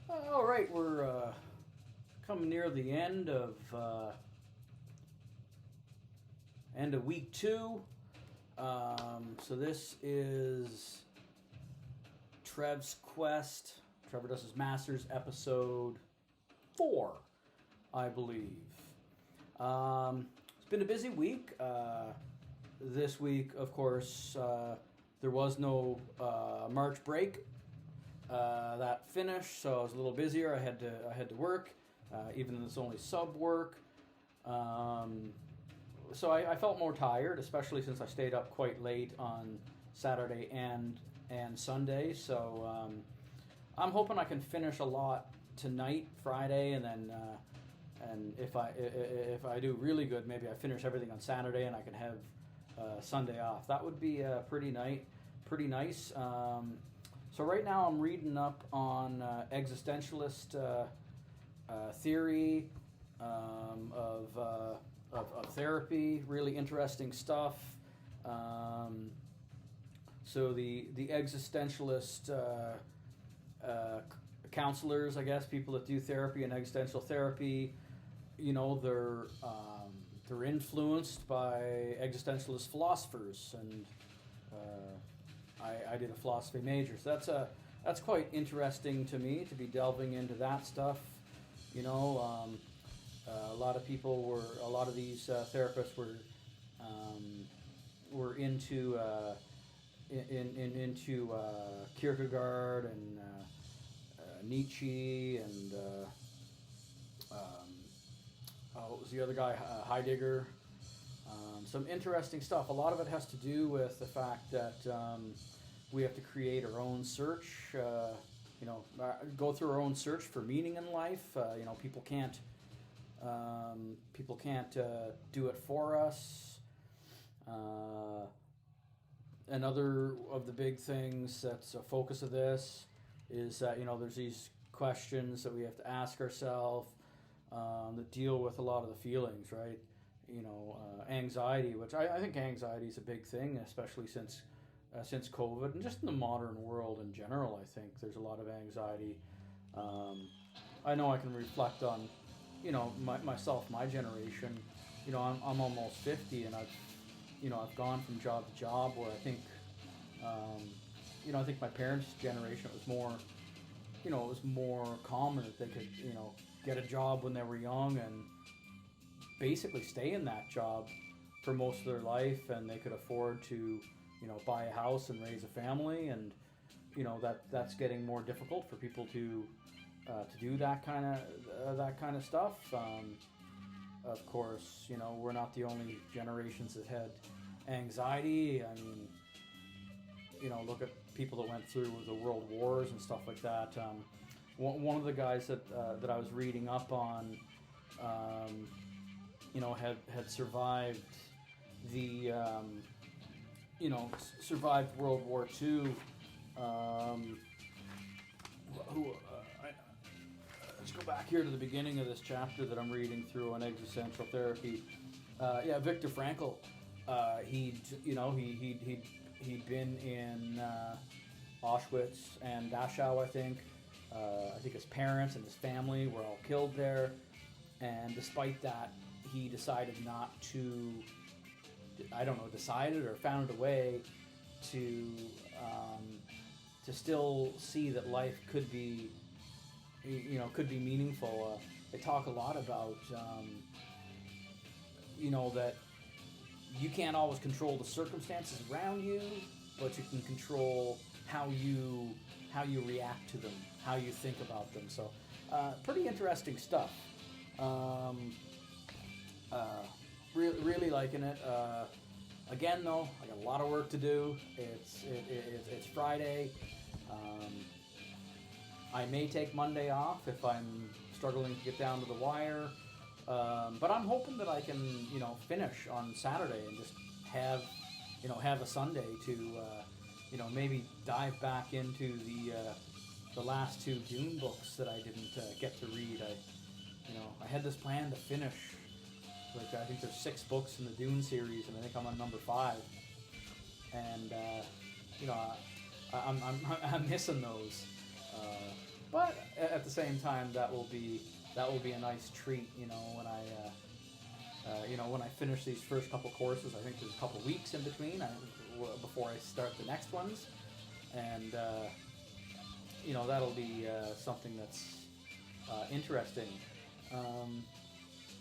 All right, we're coming near the end of week 2. So this is Trev's quest. Trevor does his master's, episode 4, I believe. It's been a busy week. This week, of course, there was no March break. That finished, so I was a little busier. I had to work, even though it's only sub work. So I felt more tired, especially since I stayed up quite late on Saturday and Sunday. So I'm hoping I can finish a lot tonight, Friday, and then and if I do really good, maybe I finish everything on Saturday and I can have Sunday off. That would be pretty nice. So right now I'm reading up on existentialist theory of therapy. Really interesting stuff. So the existentialist counselors, I guess, people that do therapy and existential therapy, you know, they're influenced by existentialist philosophers, and I did a philosophy major, so that's quite interesting to me to be delving into that stuff. You know, a lot of these therapists were into Kierkegaard and Nietzsche and what was the other guy? Heidegger. Some interesting stuff. A lot of it has to do with the fact that we have to create our own search, go through our own search for meaning in life. People can't do it for us. Another of the big things that's a focus of this is that, there's these questions that we have to ask ourselves that deal with a lot of the feelings, right? Anxiety, which I think anxiety is a big thing, especially since COVID, and just in the modern world in general. I think there's a lot of anxiety. I know I can reflect on, myself, my generation. I'm almost 50, and I've gone from job to job where I think, I think my parents' generation, it was more common that they could, get a job when they were young and basically stay in that job for most of their life, and they could afford to, buy a house and raise a family, and that's getting more difficult for people to do that kind of stuff. Of course, we're not the only generations that had anxiety. I mean, look at people that went through the world wars and stuff like that. One of the guys that I was reading up on, had survived the, survived World War II. Let's go back here to the beginning of this chapter that I'm reading through on existential therapy. Viktor Frankl. He'd been in Auschwitz and Dachau, I think. I think his parents and his family were all killed there, and despite that, he decided not to. Decided or found a way to still see that life could be meaningful. They talk a lot about that you can't always control the circumstances around you, but you can control how you react to them, how you think about them. So pretty interesting stuff. Really liking it. Again, though, I got a lot of work to do. It's Friday. I may take Monday off if I'm struggling to get down to the wire. But I'm hoping that I can, finish on Saturday and just have a Sunday to, maybe dive back into the last 2 Dune books that I didn't get to read. I had this plan to finish. I think there's 6 books in the Dune series, and I think I'm on number 5. And I'm missing those. But at the same time, that will be a nice treat, when when I finish these first couple courses. I think there's a couple weeks in between before I start the next ones, and that'll be something that's interesting.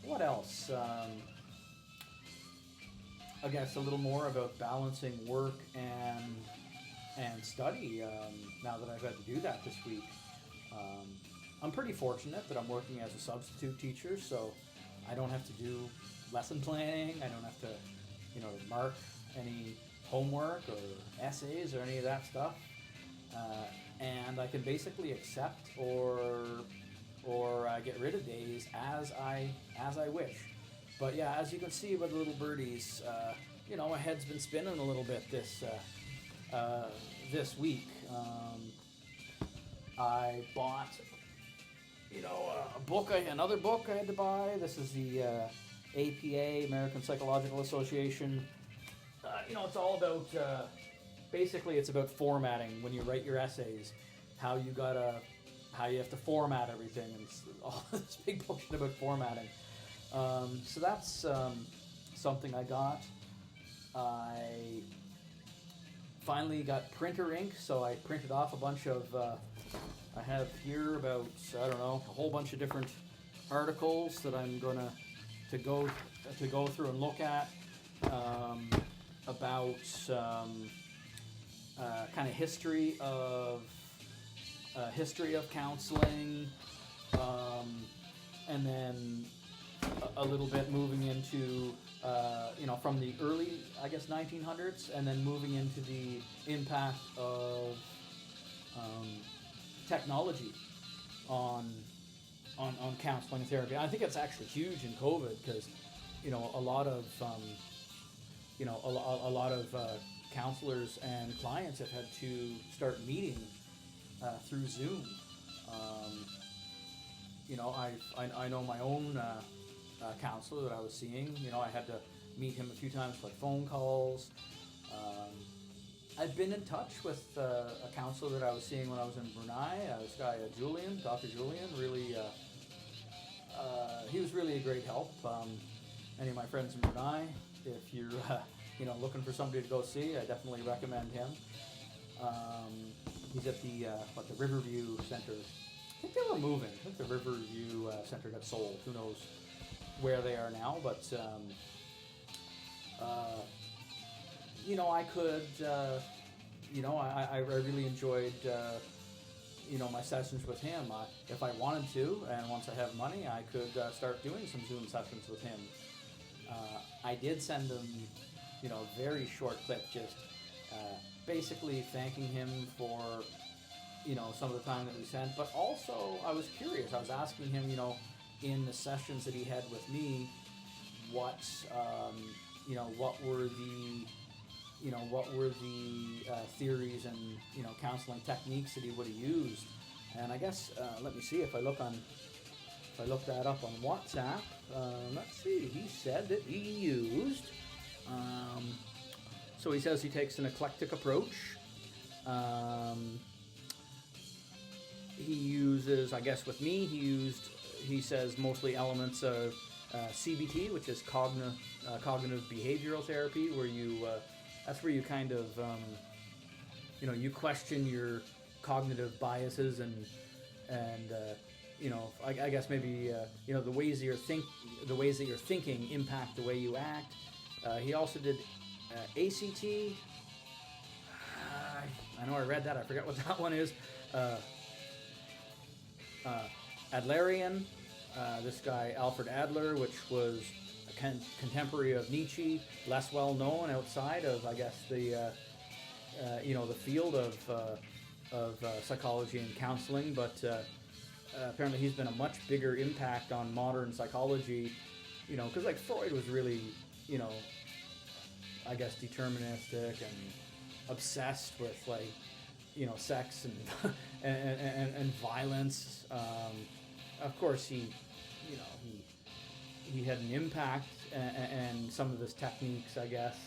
What else? I guess a little more about balancing work and study. Now that I've had to do that this week, I'm pretty fortunate that I'm working as a substitute teacher, so I don't have to do lesson planning. I don't have to, mark any homework or essays or any of that stuff, and I can basically accept or get rid of days as I wish. But yeah, as you can see with the little birdies, my head's been spinning a little bit this week. I bought another book I had to buy. This is the APA, American Psychological Association. It's all about basically it's about formatting when you write your essays, how you have to format everything, and all this big bullshit about formatting. So that's something I got. I finally got printer ink, so I printed off a bunch of. I have here about a whole bunch of different articles that I'm gonna to go through and look at about kind of history of counseling, and then a little bit moving into from the early 1900s, and then moving into the impact of technology on counseling and therapy. I think it's actually huge in COVID because a lot of counselors and clients have had to start meeting through Zoom. I know my own counselor that I was seeing. I had to meet him a few times by phone calls. I've been in touch with a counselor that I was seeing when I was in Brunei. This guy, Dr. Julian, really, he was really a great help. Any of my friends in Brunei, if you're, looking for somebody to go see, I definitely recommend him. He's at the Riverview Center. I think they were moving. I think the Riverview Center got sold. Who knows where they are now, but I could, I really enjoyed, my sessions with him. If I wanted to, and once I have money, I could start doing some Zoom sessions with him. I did send him, a very short clip, just basically thanking him for, some of the time that we spent. But also, I was curious. I was asking him, in the sessions that he had with me, what were the theories and counseling techniques that he would have used. And I guess let me see if I look that up on WhatsApp. Let's see. He said that he used. So he says he takes an eclectic approach. He uses, I guess, with me, he says mostly elements of CBT, which is cognitive behavioral therapy, where that's where you kind of, you question your cognitive biases and I guess maybe the ways that you're thinking impact the way you act. He also did ACT. I know I read that. I forget what that one is. Adlerian. This guy Alfred Adler, which was a contemporary of Nietzsche, less well known outside of, I guess, the field of psychology and counseling, but apparently he's been a much bigger impact on modern psychology, because like Freud was really, I guess, deterministic and obsessed with sex and violence. Of course, he had an impact, and some of his techniques, I guess,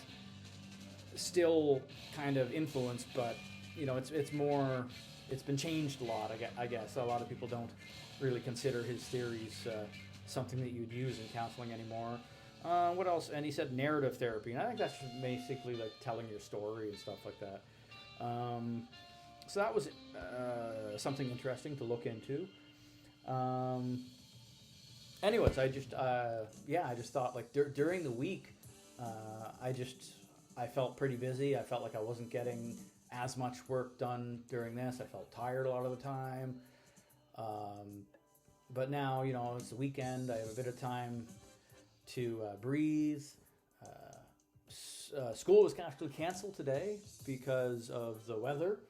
still kind of influenced, but it's more it's been changed a lot. I guess a lot of people don't really consider his theories something that you'd use in counseling anymore. What else? And he said narrative therapy, and I think that's basically like telling your story and stuff like that. So that was something interesting to look into. Anyways, I just thought like during the week, I felt pretty busy. I felt like I wasn't getting as much work done during this. I felt tired a lot of the time. But now, it's the weekend. I have a bit of time to breathe. School was actually canceled today because of the weather.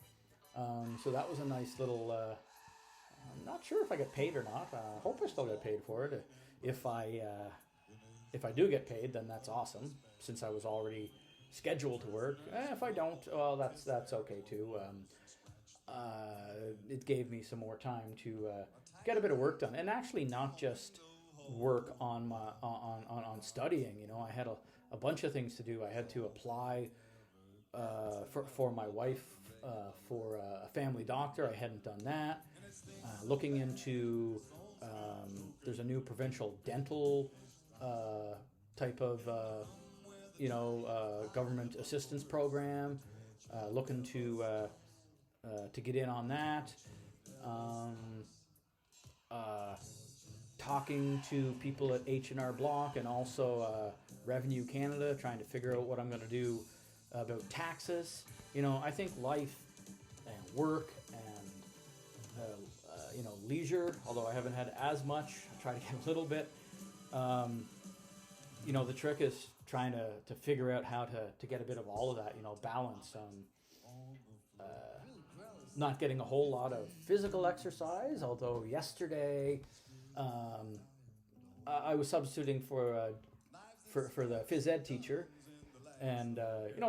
So that was a nice little... I'm not sure if I get paid or not. I hope I still get paid for it. If I do get paid, then that's awesome, since I was already scheduled to work. If I don't, well, that's okay too. It gave me some more time to get a bit of work done, and actually not just work on my on studying. I had a bunch of things to do. I had to apply for my wife for a family doctor. I hadn't done that. Looking into there's a new provincial dental type of government assistance program. Looking to get in on that. Talking to people at H&R Block and also Revenue Canada, trying to figure out what I'm going to do about taxes. I think life and work and leisure, although I haven't had as much, I try to get a little bit. The trick is trying to figure out how to get a bit of all of that, balance. Not getting a whole lot of physical exercise, although yesterday I was substituting for the phys ed teacher, and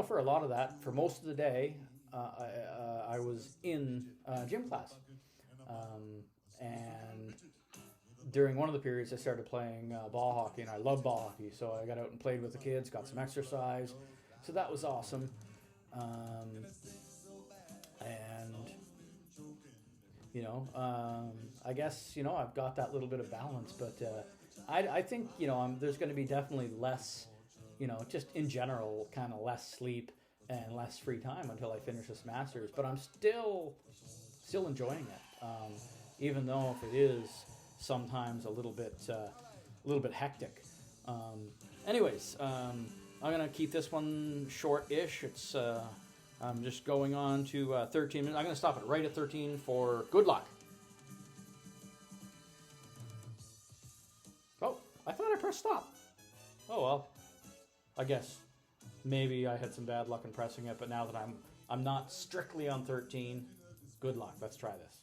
for a lot of that, for most of the day, I was in gym class, and during one of the periods I started playing ball hockey, and I love ball hockey, so I got out and played with the kids, got some exercise, so that was awesome. I guess, I've got that little bit of balance, but I think, there's going to be definitely less, just in general, kind of less sleep and less free time until I finish this master's, but I'm still enjoying it, even though if it is sometimes a little bit hectic. Anyways, I'm going to keep this one short-ish. It's I'm just going on to 13 minutes. I'm going to stop it right at 13 for good luck. Oh, I thought I pressed stop. Oh well. I guess maybe I had some bad luck in pressing it, but now that I'm not strictly on 13, good luck. Let's try this.